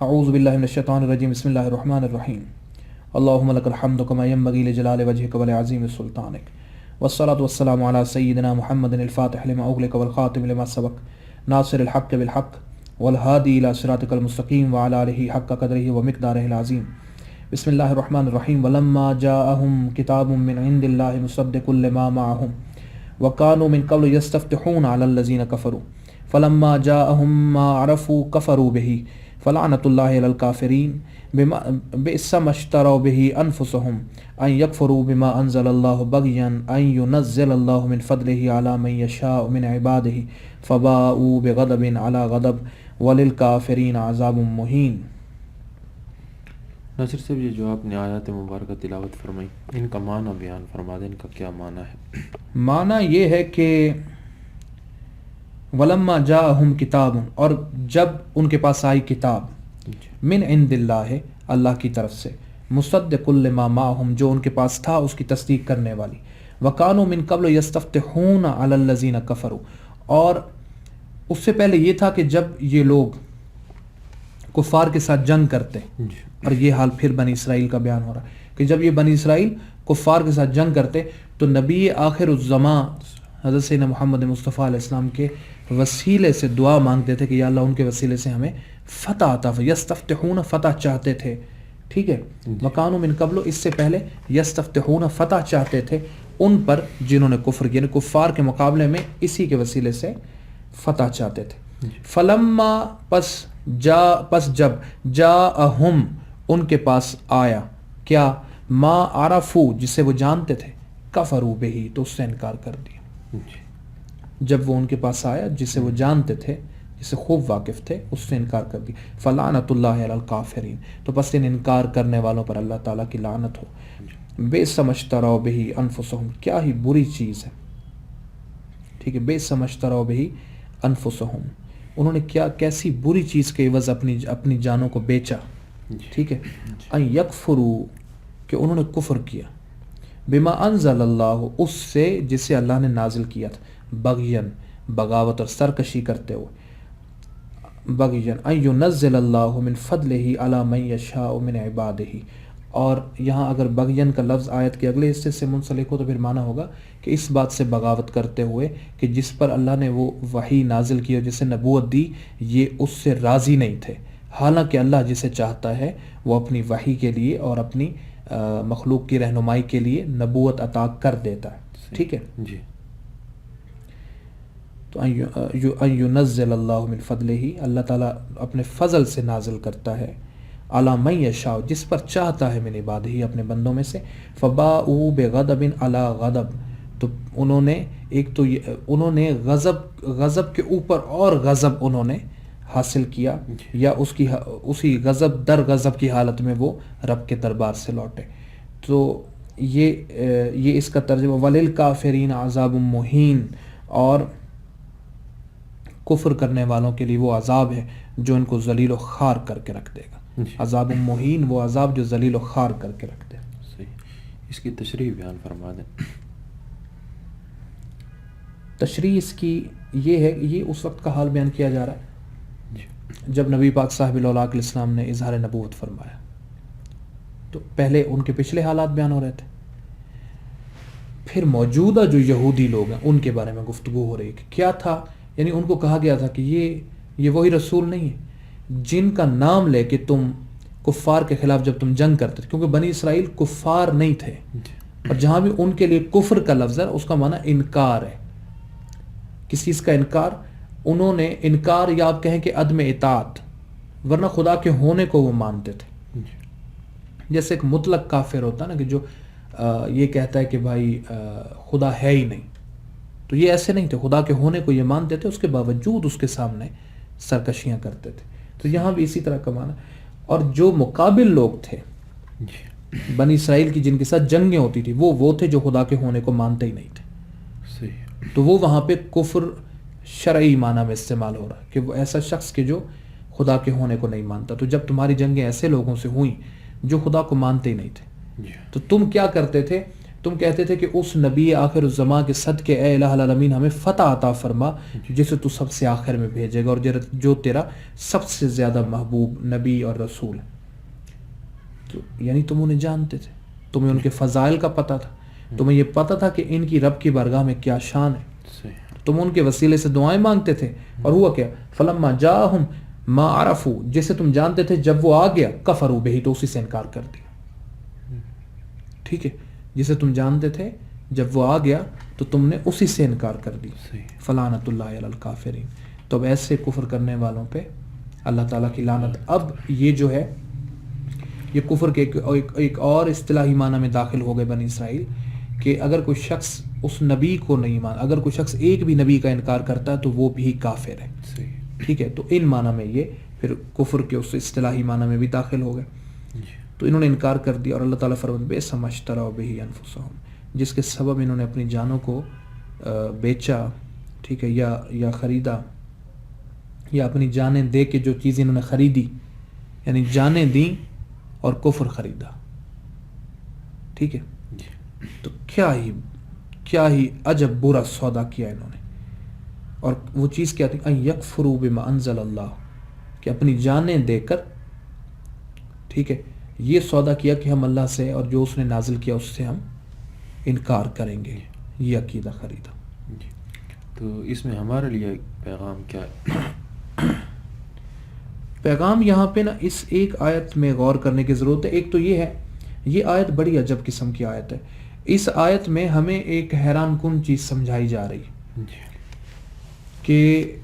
اعوذ باللہ من الشیطان الرجیم بسم اللہ الرحمن الرحیم اللہم لک الحمد کما ینبغی لجلال وجہک ولعظیم سلطانک والصلاة والسلام علی سیدنا محمد الفاتح لما اغلق والخاتم لما سبق ناصر الحق بالحق والہادی الی صراطک المستقیم وعلی آلہ حق قدرہ ومقدارہ العظیم بسم اللہ الرحمن الرحیم ولما جاءہم کتاب من عند اللہ مصدق لما معہم وکانوا من قبل یستفتحون علی الذین کفروا فلما جاءہم ما عرفوا کفروا بہ فلعنۃ اللہ علی الکافرین بئس ما اشتروا بہ انفسہم ان یکفروا بما انزل اللہ بغیا ان ینزل اللہ من فضلہ علی من یشاء من عبادہ فباؤوا بغضب علی غضب وللکافرین عذاب مہین۔ ناصر صاحب، یہ جو آپ نے آیات مبارکہ تلاوت فرمائی، ان کا معنی بیان فرما دیں، ان کا کیا معنی ہے؟ معنی یہ ہے کہ ولما جاءہم کتاب، اور جب ان کے پاس آئی کتاب من عند اللہ، اللہ کی طرف سے، مصدق لما معہم، جو ان کے پاس تھا اس کی تصدیق کرنے والی، وکانوا من قبل یستفتحون علی الذین کفروا، اور اس سے پہلے یہ تھا کہ جب یہ لوگ کفار کے ساتھ جنگ کرتے، اور یہ حال پھر بنی اسرائیل کا بیان ہو رہا ہے کہ جب یہ بنی اسرائیل کفار کے ساتھ جنگ کرتے تو نبی آخر الزماں حضرت سیدنا محمد مصطفیٰ علیہ السلام کے وسیلے سے دعا مانگتے تھے کہ یا اللہ ان کے وسیلے سے ہمیں فتح عطا فرما۔ یستفتحون، فتح چاہتے تھے، ٹھیک ہے، وکانوا من قبل، اس سے پہلے یستفتحون، فتح چاہتے تھے ان پر جنہوں نے کفر کیا، یعنی کفار کے مقابلے میں اسی کے وسیلے سے فتح چاہتے تھے۔ فلما، پس جب جاءہم، ان کے پاس آیا کیا، ما عرفو، جسے وہ جانتے تھے، کفروا بہ، تو اس سے انکار کر دیا۔ جب وہ ان کے پاس آیا جسے وہ جانتے تھے، جسے خوب واقف تھے، اس سے انکار کر دی۔ فلعنۃ اللہ علی الکافرین، تو پس ان انکار کرنے والوں پر اللہ تعالیٰ کی لعنت ہو۔ بئس ما اشتروا بہ انفسہم، کیا ہی بری چیز ہے، ٹھیک ہے، بئس ما اشتروا بہ انفسہم، انہوں نے کیسی بری چیز کے عوض اپنی جانوں کو بیچا، ٹھیک ہے، ان یکفروا، کہ انہوں نے کفر کیا، بما انزل اللہ، اس سے جسے اللہ نے نازل کیا تھا، بغین، بغاوت اور سرکشی کرتے ہوئے، بغین ان ینزل اللہ من فضلہ علی من یشاء من عبادہ، اور یہاں اگر بغین کا لفظ آیت کے اگلے حصے سے منسلک ہو تو پھر معنی ہوگا کہ اس بات سے بغاوت کرتے ہوئے کہ جس پر اللہ نے وہ وحی نازل کی اور جسے نبوت دی، یہ اس سے راضی نہیں تھے، حالانکہ اللہ جسے چاہتا ہے وہ اپنی وحی کے لیے اور اپنی مخلوق کی رہنمائی کے لیے نبوت عطا کر دیتا ہے، ٹھیک ہے جی۔ تو ان ینزل اللہ من فضلہ، اللہ تعالیٰ اپنے فضل سے نازل کرتا ہے، علی من یشاء، جس پر چاہتا ہے، من عبادہ، اپنے بندوں میں سے، فباؤوا بغضب علی غضب، تو انہوں نے غضب کے اوپر اور غضب انہوں نے حاصل کیا، یا اسی غضب در غضب کی حالت میں وہ رب کے دربار سے لوٹے۔ تو یہ اس کا ترجمہ، وللکافرین عذاب مہین، اور کفر کرنے والوں کے لیے وہ عذاب ہے جو ان کو ذلیل و خوار کر کے رکھ دے گا۔ عذاب مہین، وہ عذاب جو ذلیل و خوار کر کے رکھ دے گا۔ صحیح، اس کی تشریح بیان فرما دیں۔ تشریح اس کی یہ ہے، یہ اس وقت کا حال بیان کیا جا رہا ہے جب نبی پاک صاحب الاولیاء علیہ السلام نے اظہار نبوت فرمایا، تو پہلے ان کے پچھلے حالات بیان ہو رہے تھے، پھر موجودہ جو یہودی لوگ ہیں ان کے بارے میں گفتگو ہو رہی ہے کہ کیا تھا، یعنی ان کو کہا گیا تھا کہ یہ وہی رسول نہیں ہے جن کا نام لے کے تم کفار کے خلاف جب تم جنگ کرتے تھے، کیونکہ بنی اسرائیل کفار نہیں تھے، اور جہاں بھی ان کے لیے کفر کا لفظ ہے اس کا معنی انکار ہے، کس چیز کا انکار، انہوں نے انکار، یا آپ کہیں کہ عدم اطاعت، ورنہ خدا کے ہونے کو وہ مانتے تھے۔ جیسے ایک مطلق کافر ہوتا ہے نا، کہ جو یہ کہتا ہے کہ بھائی خدا ہے ہی نہیں، تو یہ ایسے نہیں تھے، خدا کے ہونے کو یہ مانتے تھے، اس کے باوجود اس کے سامنے سرکشیاں کرتے تھے۔ تو یہاں بھی اسی طرح کا معنی، اور جو مقابل لوگ تھے بنی اسرائیل کی جن کے ساتھ جنگیں ہوتی تھی، وہ تھے جو خدا کے ہونے کو مانتے ہی نہیں تھے۔ صحیح، تو وہ وہاں پہ کفر شرعی معنی میں استعمال ہو رہا ہے کہ وہ ایسا شخص کہ جو خدا کے ہونے کو نہیں مانتا۔ تو جب تمہاری جنگیں ایسے لوگوں سے ہوئیں جو خدا کو مانتے ہی نہیں تھے، تو تم کیا کرتے تھے، تم کہتے تھے کہ اس نبی آخر الزمان کے صدقے اے الہ العالمین ہمیں فتح عطا فرما جسے تو سب سے آخر میں بھیجے گا اور جو تیرا سب سے زیادہ محبوب نبی اور رسول ہے. تو یعنی تم انہیں جانتے تھے, تمہیں ان کے فضائل کا پتہ تھا, تمہیں یہ پتہ تھا کہ ان کی رب کی بارگاہ میں کیا شان ہے, تم ان کے وسیلے سے دعائیں مانگتے تھے. اور ہوا کیا, فلما جاءہم ما عرفوا, جسے تم جانتے تھے جب وہ آ گیا, کفروا بہ, تو اسی سے انکار کر دیا. ٹھیک ہے, جسے تم جانتے تھے جب وہ آ گیا تو تم نے اسی سے انکار کر دیا. فلعنت اللہ علی الکافرین. تو اب ایسے کفر کرنے والوں پہ اللہ تعالیٰ کی لعنت. اب یہ جو ہے یہ کفر کے ایک اور اصطلاحی معنی میں داخل ہو گئے بنی اسرائیل کہ اگر کوئی شخص اس نبی کو نہیں مانا, اگر کوئی شخص ایک بھی نبی کا انکار کرتا ہے تو وہ بھی کافر ہے. ٹھیک ہے, تو ان معنی میں یہ پھر کفر کے اس اصطلاحی معنی میں بھی داخل ہو گئے. تو انہوں نے انکار کر دیا اور اللہ تعالیٰ فرماتے بے سمجھترا بہی انفسہم, جس کے سبب انہوں نے اپنی جانوں کو بیچا, ٹھیک ہے, یا خریدا, یا اپنی جانیں دے کے جو چیز انہوں نے خریدی, یعنی جانیں دیں اور کفر خریدا. ٹھیک ہے, تو کیا ہی عجب برا سودا کیا انہوں نے. اور وہ چیز کیا تھی, ان یکفروا بما انزل اللہ, کہ اپنی جانیں دے کر, ٹھیک ہے, یہ سودا کیا کہ ہم اللہ سے اور جو اس نے نازل کیا اس سے ہم انکار کریں گے, یہ عقیدہ خریدا. تو اس میں ہمارے لیے پیغام کیا ہے؟ پیغام یہاں پہ نا اس ایک آیت میں غور کرنے کی ضرورت ہے. ایک تو یہ ہے, یہ آیت بڑی عجب قسم کی آیت ہے. اس آیت میں ہمیں ایک حیران کن چیز سمجھائی جا رہی ہے کہ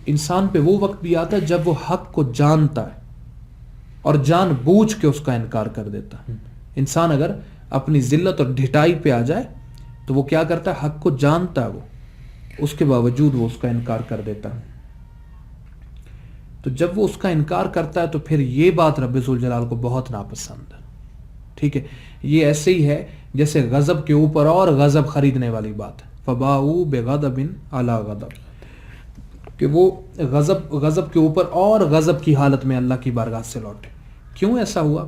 انسان پہ وہ وقت بھی آتا ہے جب وہ حق کو جانتا ہے اور جان بوجھ کے اس کا انکار کر دیتا ہے. انسان اگر اپنی ذلت اور ڈھٹائی پہ آ جائے تو وہ کیا کرتا ہے, حق کو جانتا ہے وہ, اس کے باوجود وہ اس کا انکار کر دیتا ہے. تو جب وہ اس کا انکار کرتا ہے تو پھر یہ بات رب ذوالجلال کو بہت ناپسند ہے. ٹھیک ہے, یہ ایسے ہی ہے جیسے غضب کے اوپر اور غضب خریدنے والی بات ہے. فباؤوا بغضب علی غضب, کہ وہ غضب کے اوپر اور غضب کی حالت میں اللہ کی بارگاہ سے لوٹے. کیوں ایسا ہوا؟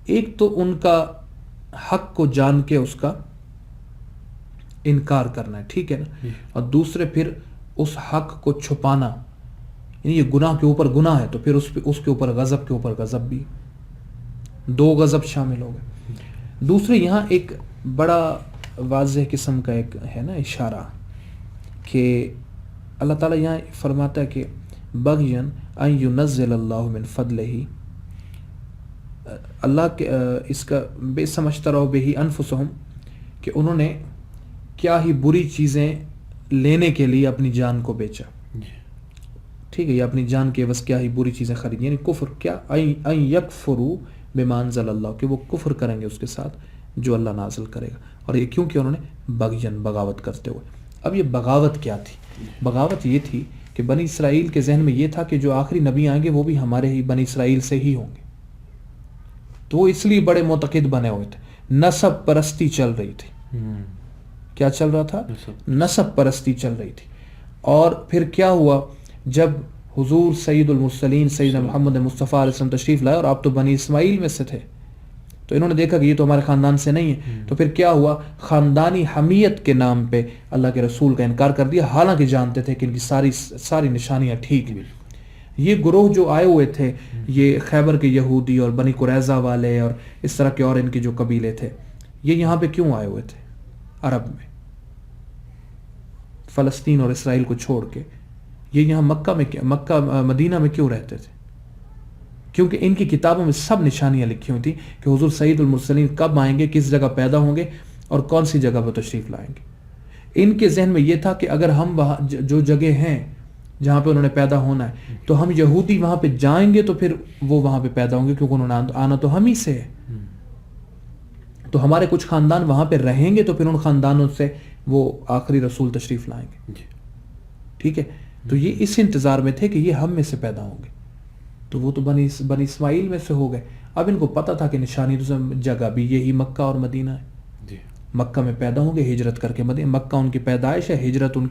ایک تو ان کا حق کو جان کے اس کا انکار کرنا ہے, ٹھیک ہے نا, اور دوسرے پھر اس حق کو چھپانا, یعنی یہ گناہ کے اوپر گناہ ہے تو پھر اس کے اوپر غضب کے اوپر غضب بھی, دو غضب شامل ہو گئے. دوسرے یہاں ایک بڑا واضح قسم کا ایک ہے نا اشارہ کہ اللہ تعالیٰ یہاں فرماتا ہے کہ بغین ان ینزل اللہ من فضلہ, اللہ کے اس کا بے سمجھتا رہو بہی انفسہم, کہ انہوں نے کیا ہی بری چیزیں لینے کے لیے اپنی جان کو بیچا. ٹھیک ہے, یا اپنی جان کے عوض کیا ہی بری چیزیں خریدی, یعنی کفر. کیا ان یکفروا بما انزل اللہ, کہ وہ کفر کریں گے اس کے ساتھ جو اللہ نازل کرے گا. اور یہ کیونکہ انہوں نے بغین, بغاوت کرتے ہوئے. اب یہ بغاوت کیا تھی؟ بغاوت یہ تھی کہ بنی اسرائیل کے ذہن میں یہ تھا کہ جو آخری نبی آئیں گے وہ بھی ہمارے ہی بنی اسرائیل سے ہی ہوں گے. تو وہ اس لیے بڑے معتقد بنے ہوئے تھے. نسب پرستی چل رہی تھی. کیا چل رہا تھا؟ نسب پرستی چل رہی تھی. اور پھر کیا ہوا, جب حضور سید المرسلین سیدنا محمد مصطفیٰ علیہ السلام تشریف لائے اور آپ تو بنی اسماعیل میں سے تھے, تو انہوں نے دیکھا کہ یہ تو ہمارے خاندان سے نہیں ہے. تو پھر کیا ہوا, خاندانی حمیت کے نام پہ اللہ کے رسول کا انکار کر دیا, حالانکہ جانتے تھے کہ ان کی ساری نشانیاں ٹھیک ہیں. یہ گروہ جو آئے ہوئے تھے, یہ خیبر کے یہودی اور بنی قریظہ والے اور اس طرح کے اور ان کے جو قبیلے تھے, یہ یہاں پہ کیوں آئے ہوئے تھے عرب میں, فلسطین اور اسرائیل کو چھوڑ کے؟ یہ یہاں مکہ مدینہ میں کیوں رہتے تھے؟ کیونکہ ان کی کتابوں میں سب نشانیاں لکھی ہوئی تھیں کہ حضور سید المرسلین کب آئیں گے, کس جگہ پیدا ہوں گے اور کون سی جگہ پر تشریف لائیں گے. ان کے ذہن میں یہ تھا کہ اگر ہم وہاں جو جگہ ہیں جہاں پہ انہوں نے پیدا ہونا ہے تو ہم یہودی وہاں پہ جائیں گے تو پھر وہ وہاں پہ پیدا ہوں گے, کیونکہ انہوں نے آنا تو ہم ہی سے ہے. تو ہمارے کچھ خاندان وہاں پہ رہیں گے تو پھر ان خاندانوں سے وہ آخری رسول تشریف لائیں گے. ٹھیک ہے, تو یہ اس انتظار میں تھے کہ یہ ہم میں سے پیدا ہوں گے. تو وہ تو بنی اسماعیل میں سے ہو گئے. اب ان کو پتہ تھا کہ نشانی جگہ بھی یہی مکہ اور مدینہ ہے. مکہ میں پیدا ہوں گے, ہجرت کر کے مدینہ, مکہ ان کی پیدائش ہے, ہجرت ان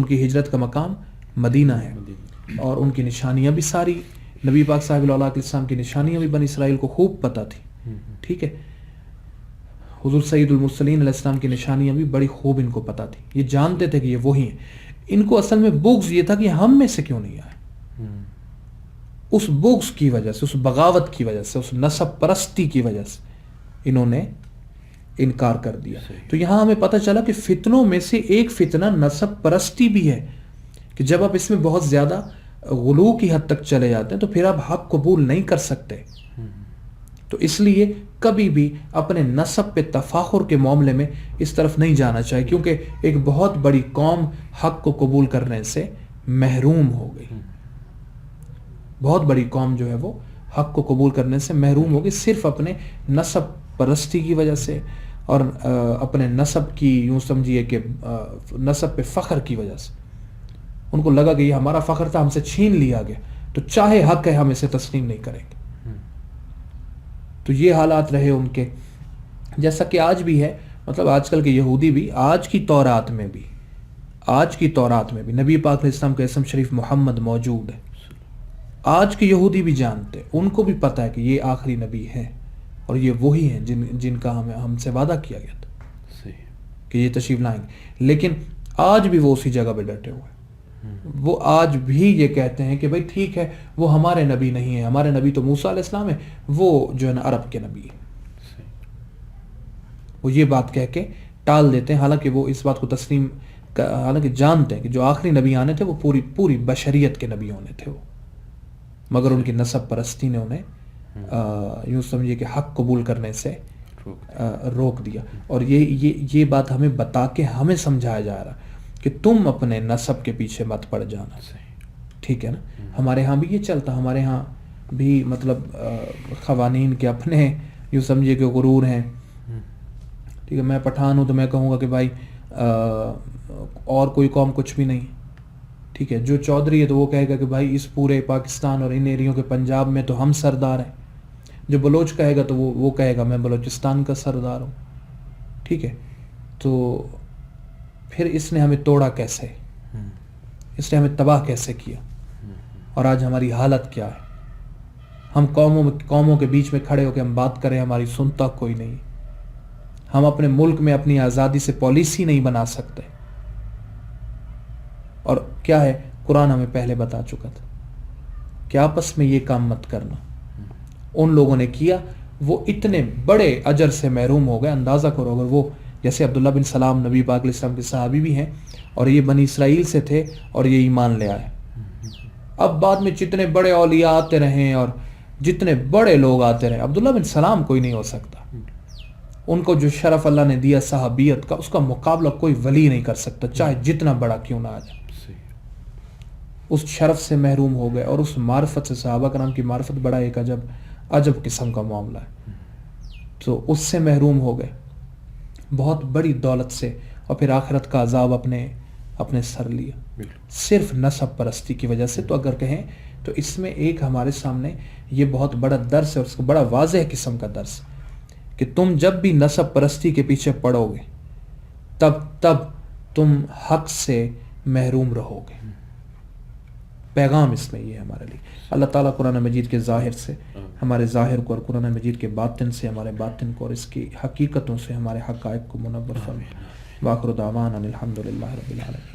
کی ہجرت کا مقام مدینہ ہے. اور ان کی نشانیاں بھی ساری نبی پاک صاحب علیہ السلام کی نشانیاں بھی بنی اسرائیل کو خوب پتہ تھی. ٹھیک ہے, حضور سید المرسلین علیہ السلام کی نشانیاں بھی بڑی خوب ان کو پتہ تھی، یہ جانتے تھے کہ یہ وہی ہیں. ان کو اصل میں بغض یہ تھا کہ ہم میں سے کیوں نہیں آئے. اس بغض کی وجہ سے، اس بغاوت کی وجہ سے، اس نسب پرستی کی وجہ سے انہوں نے انکار کر دیا. تو یہاں ہمیں پتہ چلا کہ فتنوں میں سے ایک فتنہ نسب پرستی بھی ہے، کہ جب آپ اس میں بہت زیادہ غلو کی حد تک چلے جاتے ہیں تو پھر آپ حق قبول نہیں کر سکتے. تو اس لیے کبھی بھی اپنے نسب پہ تفاخر کے معاملے میں اس طرف نہیں جانا چاہیے، کیونکہ ایک بہت بڑی قوم حق کو قبول کرنے سے محروم ہو گئی. بہت بڑی قوم جو ہے وہ حق کو قبول کرنے سے محروم ہو گئی، صرف اپنے نسب پرستی کی وجہ سے اور اپنے نسب کی، یوں سمجھیے کہ نسب پہ فخر کی وجہ سے. ان کو لگا کہ یہ ہمارا فخر تھا، ہم سے چھین لیا گیا، تو چاہے حق ہے ہم اسے تسلیم نہیں کریں گے. تو یہ حالات رہے ان کے، جیسا کہ آج بھی ہے. مطلب آج کل کے یہودی بھی آج کی تورات میں بھی نبی پاک علیہ السلام کا اسم شریف محمد موجود ہے. آج کے یہودی بھی جانتے، ان کو بھی پتہ ہے کہ یہ آخری نبی ہیں اور یہ وہی ہیں جن کا ہم سے وعدہ کیا گیا تھا کہ یہ تشریف لائیں گے. لیکن آج بھی وہ اسی جگہ پہ ڈٹے ہوئے ہیں. وہ آج بھی یہ کہتے ہیں کہ بھائی ٹھیک ہے، وہ ہمارے نبی نہیں ہیں، ہمارے نبی تو موسیٰ علیہ السلام ہے، وہ جو ہے نا عرب کے نبی ہیں. وہ یہ بات کہہ کے ٹال دیتے ہیں، حالانکہ وہ اس بات کو تسلیم، حالانکہ جانتے ہیں کہ جو آخری نبی آنے تھے وہ پوری بشریت کے نبی ہونے تھے وہ، مگر ان کی نسب پرستی نے انہیں یوں سمجھیے کہ حق قبول کرنے سے روک دیا. اور یہ بات ہمیں بتا کے ہمیں سمجھایا جا رہا کہ تم اپنے نسب کے پیچھے مت پڑ جانا. ٹھیک ہے نا. ہمارے ہاں بھی یہ چلتا، ہمارے ہاں بھی مطلب قوانین کے اپنے یوں سمجھیے کہ غرور ہیں. ٹھیک ہے، میں پٹھان ہوں تو میں کہوں گا کہ بھائی اور کوئی قوم کچھ بھی نہیں. ٹھیک ہے، جو چودھری ہے تو وہ کہے گا کہ بھائی اس پورے پاکستان اور ان ایریوں کے پنجاب میں تو ہم سردار ہیں. جو بلوچ کہے گا تو وہ کہے گا میں بلوچستان کا سردار ہوں. ٹھیک ہے، تو پھر اس نے ہمیں توڑا کیسے، اس نے ہمیں تباہ کیسے کیا، اور آج ہماری حالت کیا ہے. ہم قوموں کے بیچ میں کھڑے ہو کے ہم بات کریں، ہماری سنتا کوئی نہیں. ہم اپنے ملک میں اپنی آزادی سے پالیسی نہیں بنا سکتے. اور کیا ہے، قرآن ہمیں پہلے بتا چکا تھا کہ آپس میں یہ کام مت کرنا. ان لوگوں نے کیا، وہ اتنے بڑے اجر سے محروم ہو گئے. اندازہ کرو، اگر وہ جیسے عبداللہ بن سلام نبی پاک علیہ السلام کے صحابی بھی ہیں اور یہ بنی اسرائیل سے تھے اور یہ ایمان لے آئے. اب بعد میں جتنے بڑے اولیاء آتے رہے اور جتنے بڑے لوگ آتے رہے، عبداللہ بن سلام کوئی نہیں ہو سکتا. ان کو جو شرف اللہ نے دیا صحابیت کا، اس کا مقابلہ کوئی ولی نہیں کر سکتا، چاہے جتنا بڑا کیوں نہ آ جائے. اس شرف سے محروم ہو گئے اور اس معرفت سے، صحابہ کرام کی معرفت بڑا ایک عجب قسم کا معاملہ ہے. تو اس سے محروم ہو گئے، بہت بڑی دولت سے، اور پھر آخرت کا عذاب اپنے سر لیا صرف نسب پرستی کی وجہ سے. تو اگر کہیں تو اس میں ایک ہمارے سامنے یہ بہت بڑا درس ہے، اور اس کو بڑا واضح قسم کا درس کہ تم جب بھی نسب پرستی کے پیچھے پڑو گے تب تم حق سے محروم رہو گے. پیغام اس میں یہ ہے ہمارے لیے. اللہ تعالیٰ قرآن مجید کے ظاہر سے ہمارے ظاہر کو، اور قرآن مجید کے باطن سے ہمارے باطن کو، اور اس کی حقیقتوں سے ہمارے حقائق کو منور فرمائے. وآخر دعوانا الحمد للہ رب العالمین.